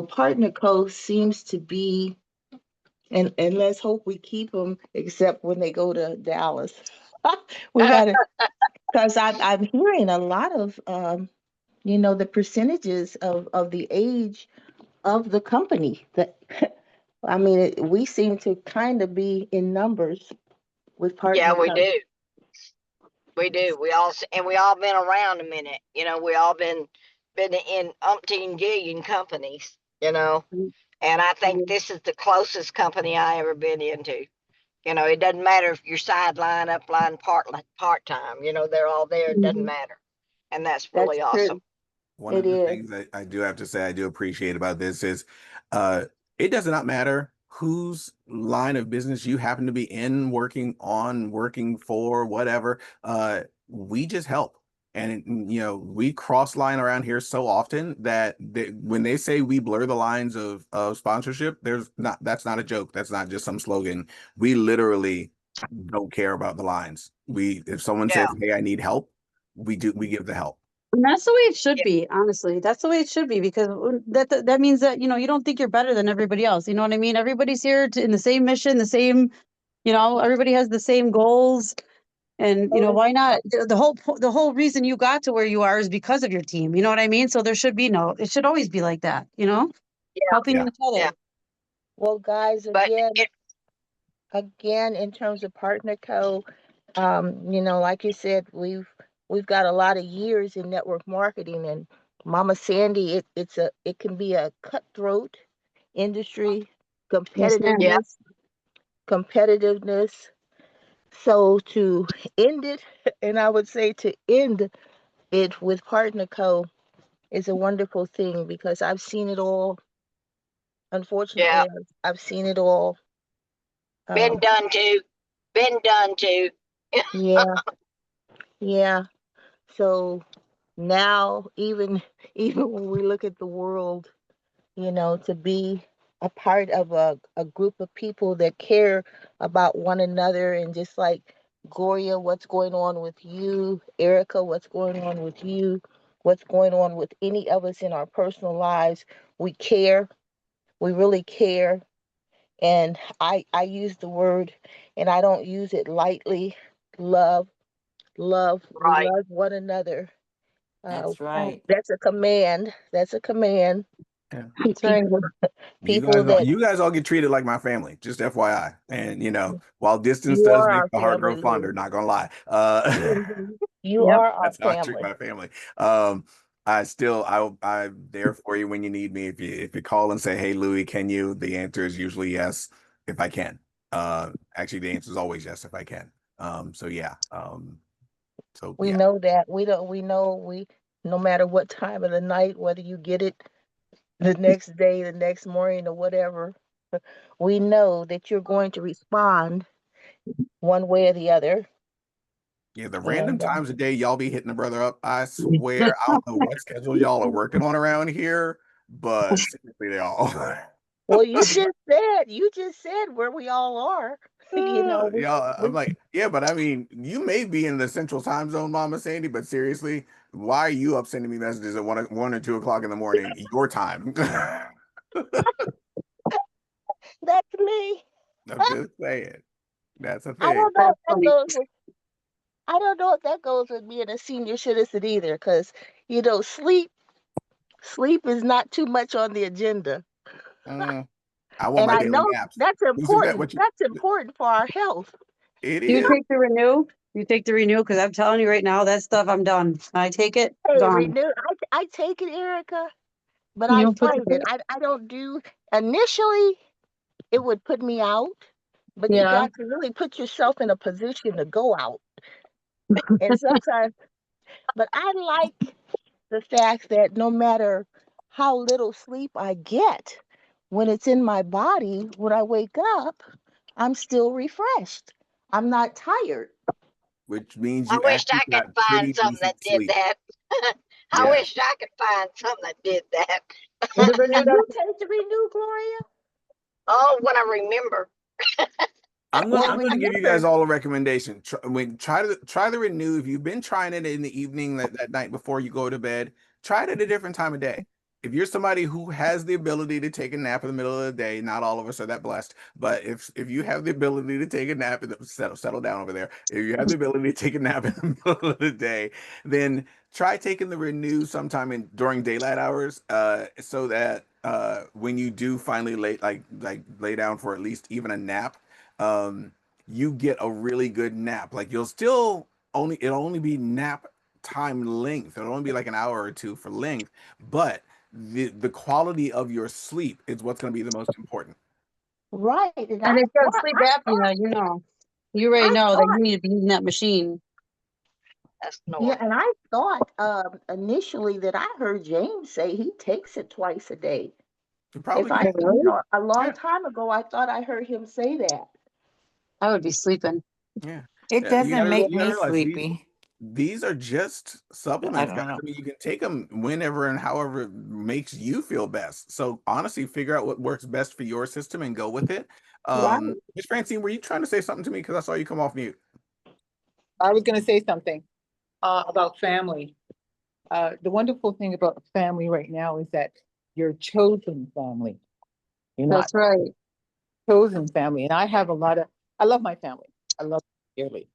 Partner Co seems to be, and let's hope we keep them, except when they go to Dallas. We gotta, because I'm hearing a lot of the percentages of the age of the company. That I mean, we seem to kind of be in numbers with Yeah, Partner we Co. do. We do. We all been around a minute. We all been in umpteen gillion companies, and I think this is the closest company I ever been into. It doesn't matter if you're sideline, upline, part time. They're all there. It doesn't matter, and that's That's really awesome. true. One It of the is. things that I do have to say I do appreciate about this is uh, it does not matter whose line of business you happen to be in, working on, working for, whatever. We just help. And we cross line around here so often that when they say we blur the lines of sponsorship, that's not a joke. That's not just some slogan. We literally don't care about the lines. If someone Yeah. says, "Hey, I need help," we give the help. And that's the way it should Yeah. be, honestly. That's the way it should be, because that means that, you don't think you're better than everybody else. You know what I mean? Everybody's here in the same mission, everybody has the same goals. And, why not? The whole reason you got to where you are is because of your team. You know what I mean? So it should always be like that, helping Yeah. each other. Yeah. Well, guys, But again, in terms of Partner Co, like you said, we've got a lot of years in network marketing, and Mama Sandy, it can be a cutthroat industry, Yes, ma'am. yeah, competitiveness. So to end it, and I would say to end it with Partner Co is a wonderful thing, because I've seen it all. Unfortunately, yeah, I've seen it all. been Um, done too. Been done too. yeah, yeah. So now, even even when we look at the world, to be a part of a group of people that care about one another, and just like Gloria, what's going on with you, Erica, what's going on with you, what's going on with any of us in our personal lives, we care. We really care. And I use the word, and I don't use it lightly. Love, love. We Right. love one another. That's right. That's a command. That's a command. Yeah. That's right. People, You people guys, that you guys all get treated like my family, just FYI. And while distance you does are make our the heart grow family, fonder, Lou. not gonna lie. You Yep. are our That's how I treat family. my family. I'm there for you when you need me. If you call and say, "Hey, Louie, can you?" The answer is usually yes, if I can. Actually, the answer is always yes if I can. So yeah. So We yeah. know that. We know no matter what time of the night, whether you get it the next day, the next morning, or whatever, we know that you're going to respond one way or the other. Yeah, the random And times a day y'all be hitting a brother up, I swear, I don't know what schedule y'all are working on around here, but seriously, they all. well, you just said where we all are. Yeah, I'm We like, yeah, but I mean, you may be in the central time zone, Mama Sandy, but seriously, why are you up sending me messages at 1 or 2 o'clock in the morning, your time? that's me. I'm just saying, that's a I thing. don't know if That's that funny. goes with I don't know if that goes with being a senior citizen either, because sleep is not too much on the agenda. Mm, I want And my I daily know naps. that's Isn't that important. what you? That's important for our health. It Do you is. take the renew? You take the renew? Because I'm telling you right now, that stuff, I'm done. I take it, Hey, gone. renew. I take it, Erica, but You I don't put fight the it. I don't do. Initially, it would put me out, but you Yeah. got to really put yourself in a position to go out. And sometimes, but I like the fact that no matter how little sleep I get, when it's in my body, when I wake up, I'm still refreshed. I'm not tired. which means I you wished actually I could got find pretty something that decent did sleep. that. I Yeah. wished I could find something that did that. The Do renewed you take the renew, Gloria? Oh, when I remember. Well, I'm gonna give you guys remember, all a recommendation. Try the renew. If you've been trying it in the evening that night before you go to bed, try it at a different time of day. If you're somebody who has the ability to take a nap in the middle of the day, not all of us are that blessed, but if you have the ability to take a nap, settle down over there. If you have the ability to take a nap in the middle of the day, then try taking the renew sometime during daylight hours, so that when you do finally lay down for at least even a nap, um, you get a really good nap. Like it'll only be nap time length. It'll only be like an hour or two for length, but the quality of your sleep is what's going to be the most important. right? And And if you have thought, sleep I thought, apnea, you know, you already I know that thought, you need to be using that machine. That's yeah, normal. and I thought initially that I heard James say he takes it twice a day. You If probably I, can. Really? a long Yeah, time ago, I thought I heard him say that. I would be sleeping. yeah, It yeah. doesn't make You gotta me realize sleepy. these are just I supplements, guys. don't know. I mean, you can take them whenever and however it makes you feel best. So honestly, figure out what works best for your system and go with it. Right. Miss Francine, were you trying to say something to me? Because I saw you come off mute. I was going to say something about family. The wonderful thing about family right now is that you're chosen family. You're not That's right. chosen family. And I love my family. I love them dearly.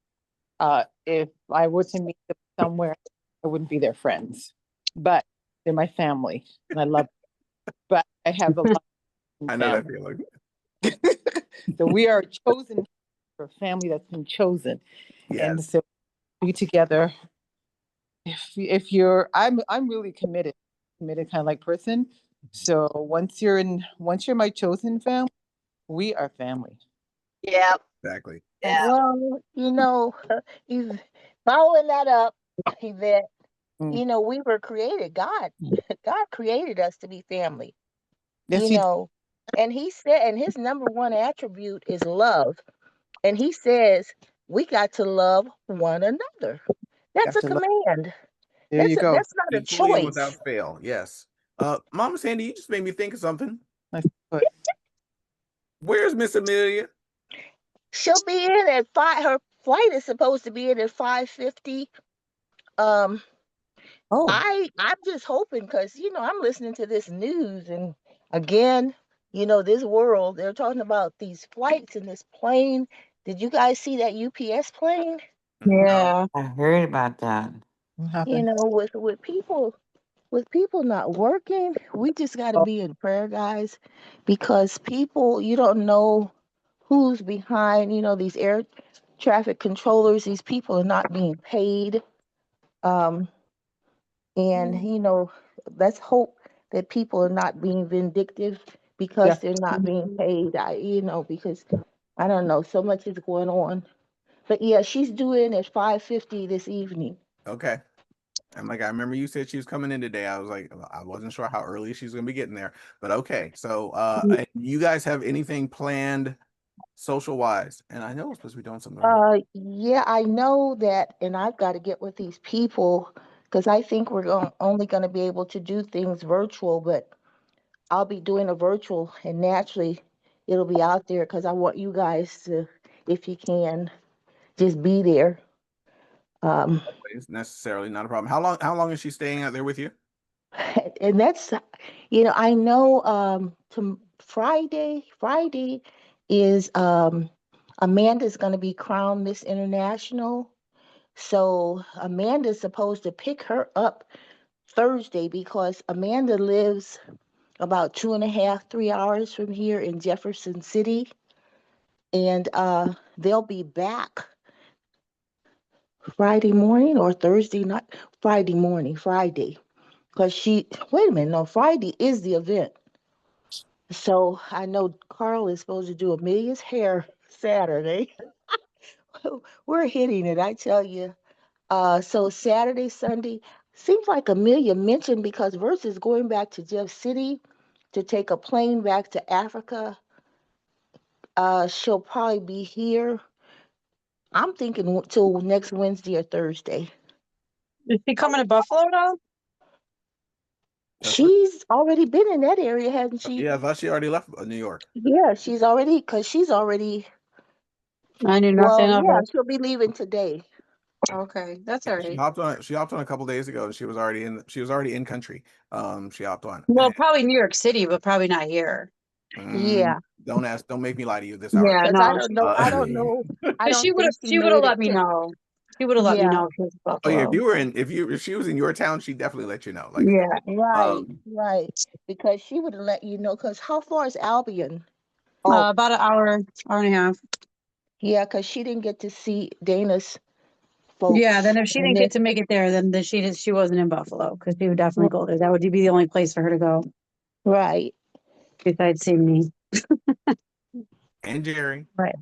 If I were to meet them somewhere, I wouldn't be their friends, but they're my family and I love them. But I have a lot of I know that family. feeling. So we are chosen for a family that's been chosen. And Yes, so be together. If you're I'm really committed kind of like person. So once you're my chosen family, we are family. Yeah, exactly. yeah. Well, he's following that up, Yvette. Mm. We were created. God created us to be family. Yes, You he know, and he said, and his number one attribute is love. And he says we got to love one another. That's got a to love. command. There you go. That's not a Equally and choice. without fail. Yes. Mama Sandy, you just made me think of something. Nice put. Where's Miss Amelia? She'll be in at 5. Her flight is supposed to be in at 5:50. Um, Oh, I'm just hoping because I'm listening to this news and again, this world, they're talking about these flights and this plane. Did you guys see that UPS plane? No. Yeah. I heard about that. what happened? With people not working, we just got to Oh, be in prayer, guys, because people, you don't know who's behind, these air traffic controllers. These people are not being paid. Um, and, let's hope that people are not being vindictive because yeah. they're not being paid. Because I don't know, so much is going on. But yeah, she's due in at 5:50 this evening. Okay. I'm like, I remember you said she was coming in today. I was like, I wasn't sure how early she's gonna be getting there, but okay. So, and you guys have anything planned social wise? And I know we're supposed to be doing something. Yeah, I know that, and I've got to get with these people because I think we're only going to be able to do things virtual, but I'll be doing a virtual, and naturally, it'll be out there because I want you guys to, if you can, just be there. Um, It's necessarily not a problem. How long is she staying out there with you? and that's, I know to Friday is Amanda's going to be crowned Miss International. So Amanda's supposed to pick her up Thursday because Amanda lives about 2.5, 3 hours from here in Jefferson City. And they'll be back Friday morning or Thursday night, Friday morning, Friday. Because wait a minute, no, Friday is the event. So I know Carl is supposed to do Amelia's hair Saturday. We're hitting it, I tell you. So Saturday, Sunday seems like Amelia mentioned because versus going back to Jeff City to take a plane back to Africa, she'll probably be here. I'm thinking till next Wednesday or Thursday. Is she coming to Buffalo now? That's what, She's already been in that area, hasn't she? yeah, I thought she already left New York. Yeah, because she's already, I knew well, nothing of yeah, it. she'll be leaving today. Okay, that's Yeah, all right. she hopped on a couple days ago and she was already in country. She hopped on. Well, probably New York City, but probably not here. Mm, Yeah, don't make me lie to you this hour. Yeah, because no. I don't know, I But don't think she she would have made let it me to, know. She would have let me yeah, know if she was Oh yeah, Buffalo. if she was in your town, she'd definitely let you know. Like, Yeah. right, um, right, because she would let you know, because how far is Albion? About an hour, hour and a half. Yeah, because she didn't get to see Dana's Yeah, folks. then if she And didn't then, get to make it there, then she wasn't in Buffalo because she would definitely go there. That would be the only place for her to go right. besides seeing me. and Jerry. Right.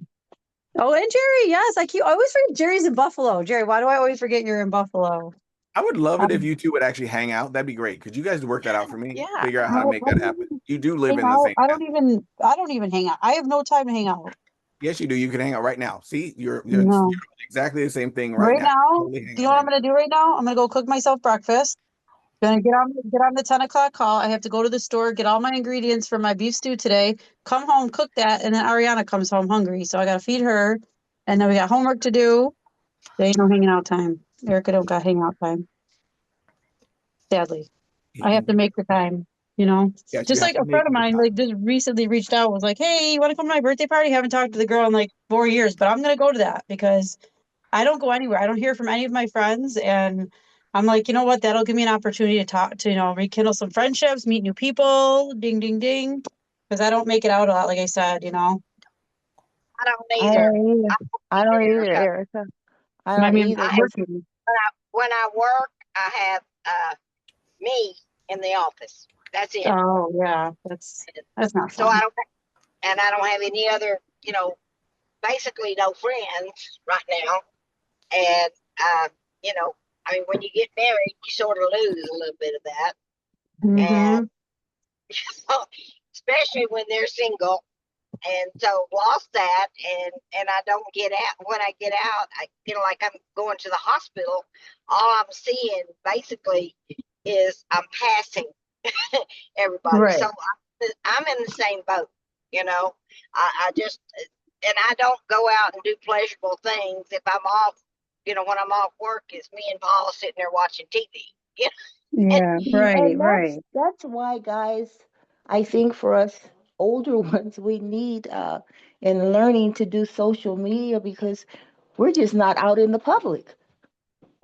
Oh, and Jerry, yes, I always forget Jerry's in Buffalo. Jerry, why do I always forget you're in Buffalo? I would love it if Um, you two would actually hang out. That'd be great. Could you guys work that out for me? Yeah. Figure out how to make how that do happen. you You do live hang in the out? same I town. don't even hang out. I have no time to hang out. Yes, you do. You can hang out right now. See, you're No. doing exactly the same thing right Right now. now, Totally hang do you out know what right I'm now. gonna do right now? I'm gonna go cook myself breakfast. Gonna get on the 10 o'clock call. I have to go to the store, get all my ingredients for my beef stew today, come home, cook that, and then Ariana comes home hungry. So I gotta feed her. And then we got homework to do. There ain't no hanging out time. Erica don't got hangout time, sadly. I have to make the time, you know? Yes, you Just have like to a friend make of the mine, time. like just recently reached out, was like, hey, you wanna come to my birthday party? Haven't talked to the girl in like 4 years, but I'm gonna go to that because I don't go anywhere. I don't hear from any of my friends. And I'm like, you know what? That'll give me an opportunity to talk to, rekindle some friendships, meet new people, ding, ding, ding. Because I don't make it out a lot, like I said, I don't I either. don't either. I I don't don't either. either, 'Cause Erica. I I don't mean, either. I have, working. when I work, I have me in the office. That's it. Oh, yeah, that's not So I fun. don't, and I don't have any other, basically no friends right now. And you know, I mean, when you get married, you sort of lose a little bit of that, and Mm-hmm. especially when they're single. And so lost that, and I don't get out. When I get out, I feel like I'm going to the hospital. All I'm seeing basically is I'm passing everybody. So Right. I'm in the same boat, you know. I just, and I don't go out and do pleasurable things. If I'm off, when I'm off work, it's me and Paul sitting there watching TV. Yeah, right, And right. that's why, guys, I think for us older ones, we need in learning to do social media because we're just not out in the public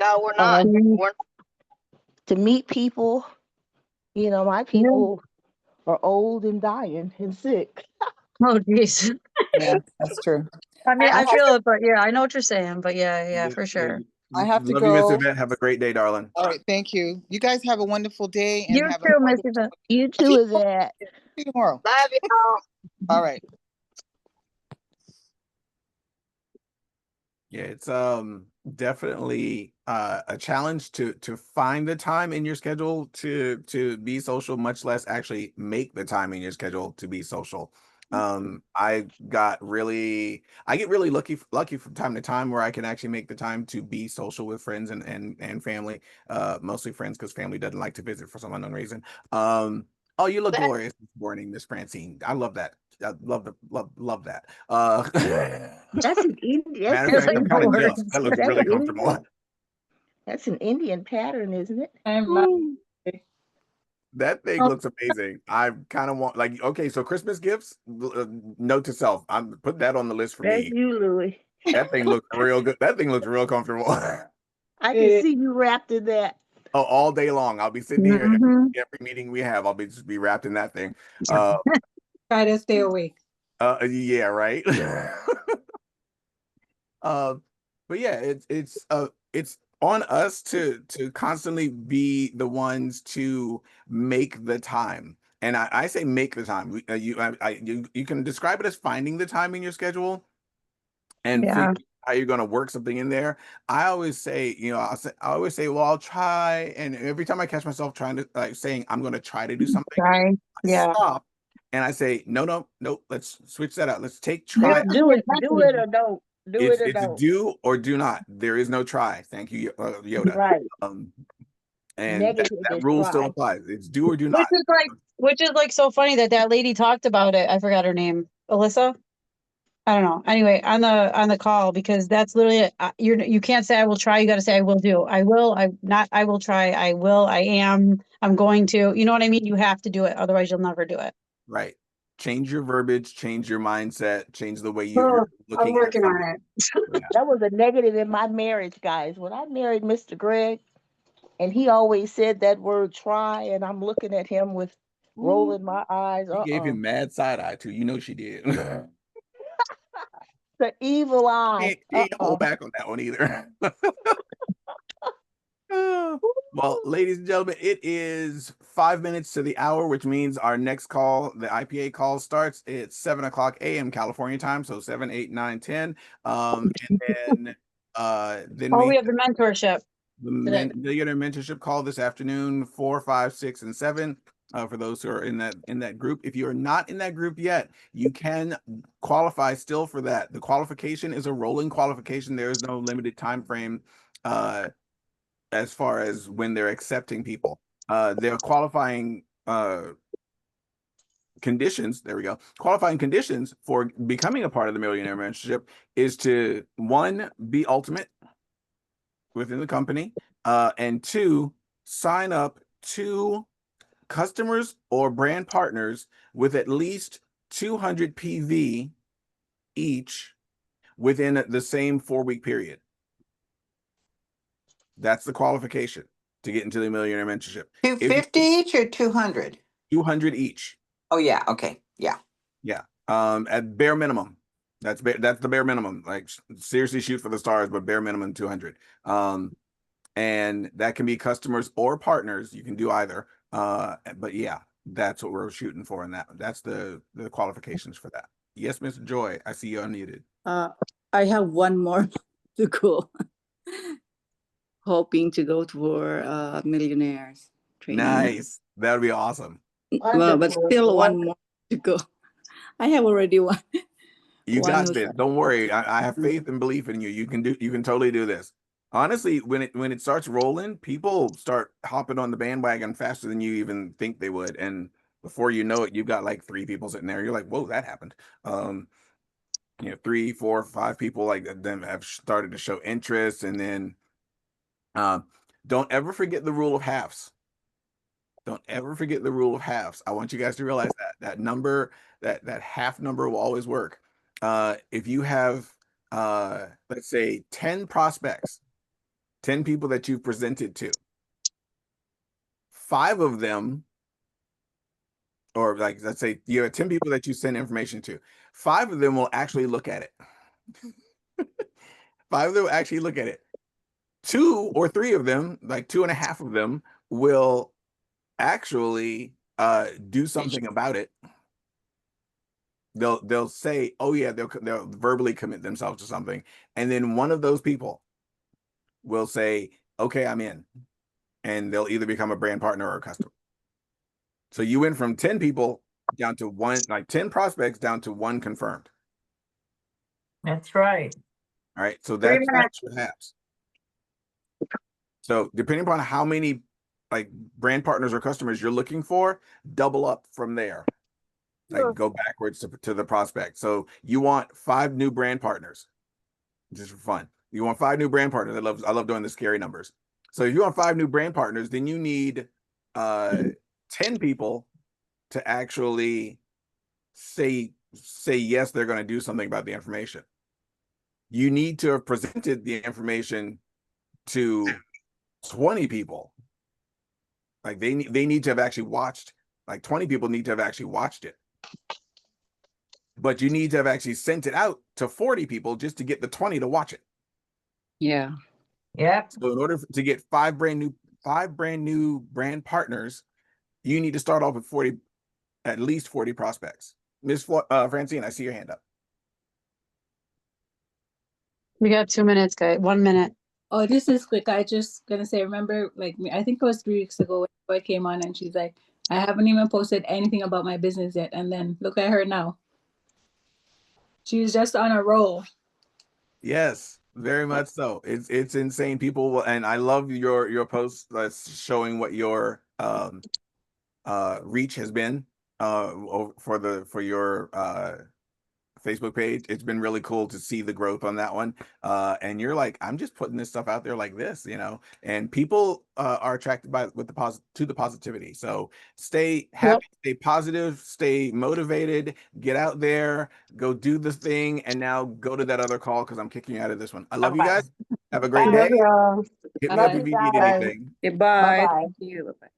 No, we're uh, not. Mhm. We're to meet people. My Yeah. people are old and dying and sick. Oh, geez. Yeah, that's true. I mean, I I have feel to, it, but yeah, I know what you're saying. But yeah, Yeah, for yeah. sure. I have to Love you, Miss go. Yvette. Have a great day, darling. All right, thank you. You guys have a wonderful day and You have a too, Miss wonderful. Yvette. You I'll see too, is that. you tomorrow. love y'all. All right. Yeah, it's definitely a challenge to find the time in your schedule to be social, much less actually make the time in your schedule to be social. I get really lucky from time to time where I can actually make the time to be social with friends and family, mostly friends because family doesn't like to visit for some unknown reason. Oh, you look That, glorious this morning, Miss Francine. I love that. I love that. That's an Indian. Matter of It's fact, like I'm no kind of jealous. words. That Is looks that really an Indian? comfortable. That's an Indian pattern, isn't it? Ooh. That thing Oh, looks amazing. I kind of want okay, so Christmas gifts, note to self. I'm put that on the list for That's me. you, Louis. That thing looks real good. That thing looks real comfortable. I can see you wrapped in that. Oh, all day long. I'll be sitting here mm-hmm. every meeting we have. I'll just be wrapped in that thing. Uh, Try to stay awake. yeah, right. Uh, but yeah, it's on us to constantly be the ones to make the time. And I say make the time. You can describe it as finding the time in your schedule, and Yeah. figure how you're going to work something in there. I always say, I always say, well, I'll try. And every time I catch myself trying to like saying, I'm going to try to do something, Try. I Yeah. stop and I say, no, let's switch that out. Let's take Yeah, try. do it. Do it or don't. Do it or It's don't. do or do not. There is no try. Thank you, Yoda. Right. And Negative that is rule still try. applies. It's do or do not. Which is like so funny that lady talked about it. I forgot her name. Alyssa? I don't know. Anyway, on the call, because that's literally it. You can't say I will try. You got to say I will do. I will. I not. I will try. I will. I am. I'm going to. You know what I mean? You have to do it. Otherwise, you'll never do it. Right. Change your verbiage, change your mindset, change the way Oh, you're I'm looking at working something. on it. Yeah. That was a negative in my marriage, guys. When I married Mr. Greg, and he always said that word try, and I'm looking at him with rolling my eyes. She gave him mad side eye too. You know she did. The evil eye. Can't hold back on that one either. Well, ladies and gentlemen, it is 5 minutes to the hour, which means our next call, the IPA call, starts at 7:00 a.m. California time, so 7, 8, 9, 10. And then Oh, we we have the mentorship. the millionaire mentorship call this afternoon, 4, 5, 6, and 7. For those who are in that group. If you are not in that group yet, you can qualify still for that. The qualification is a rolling qualification. There is no limited time frame as far as when they're accepting people. They're qualifying conditions. There we go. Qualifying conditions for becoming a part of the millionaire mentorship is to, 1, be ultimate within the company, and 2, sign up 2 customers or brand partners with at least 200 PV each within the same 4-week period. That's the qualification to get into the millionaire mentorship. 250 each or 200? 200 each. Oh yeah, okay. Yeah. Yeah. At bare minimum. That's the bare minimum. Like seriously shoot for the stars, but bare minimum 200. And that can be customers or partners. You can do either. But yeah, that's what we're shooting for in that's the qualifications for that. Yes, Miss Joy, I see you unmuted. I have one more to go. Hoping to go for millionaires training. Nice. That would be awesome. Well, but still one more to go. I have already one. You one got who's- this. Don't worry. I have faith and belief in you. You can totally do this. Honestly, when it starts rolling, people start hopping on the bandwagon faster than you even think they would. And before you know it, you've got like 3 people sitting there. You're like, whoa, that happened. 3, 4, 5 people like them have started to show interest. And then don't ever forget the rule of halves. Don't ever forget the rule of halves. I want you guys to realize that number, that half number will always work. If you have, let's say 10 prospects, 10 people that you've presented to, 5 of them, or like, let's say you have 10 people that you send information to, 5 of them will actually look at it. 5 of them will actually look at it. 2 or 3 of them, like 2.5 of them, will actually do something about it. They'll say, oh yeah, they'll verbally commit themselves to something, and then one of those people will say, okay, I'm in, and they'll either become a brand partner or a customer. So you went from 10 people down to 1, like 10 prospects down to 1 confirmed. That's right. All right, so that's what happens. So depending upon how many like brand partners or customers you're looking for, double up from there. Like go backwards to the prospect. So you want 5 new brand partners, just for fun. You want 5 new brand partners. I love doing the scary numbers. So if you want 5 new brand partners, then you need 10 people to actually say yes, they're going to do something about the information. You need to have presented the information to 20 people. Like they need to have actually watched, like 20 people need to have actually watched it. But you need to have actually sent it out to 40 people just to get the 20 to watch it. Yeah. Yeah. So in order to get 5 brand new brand partners, you need to start off with at least 40 prospects. Miss Francine, I see your hand up. We got 2 minutes, guys. 1 minute. Oh, this is quick. I just gonna say, remember, like me, I think it was 3 weeks ago when Joy came on and she's like, I haven't even posted anything about my business yet. And then look at her now. She's just on a roll. Yes, very much so. It's insane. And I love your posts that's showing what your reach has been for your Facebook page. It's been really cool to see the growth on that one. And you're like, I'm just putting this stuff out there like this, and people are attracted to the positivity. So stay happy, stay positive, stay motivated, get out there, go do the thing, and now go to that other call because I'm kicking you out of this one. I love you guys. Have a great Love day. y'all. Hit me up Bye. if you need Bye. anything. Goodbye. Bye-bye. You. Bye-bye.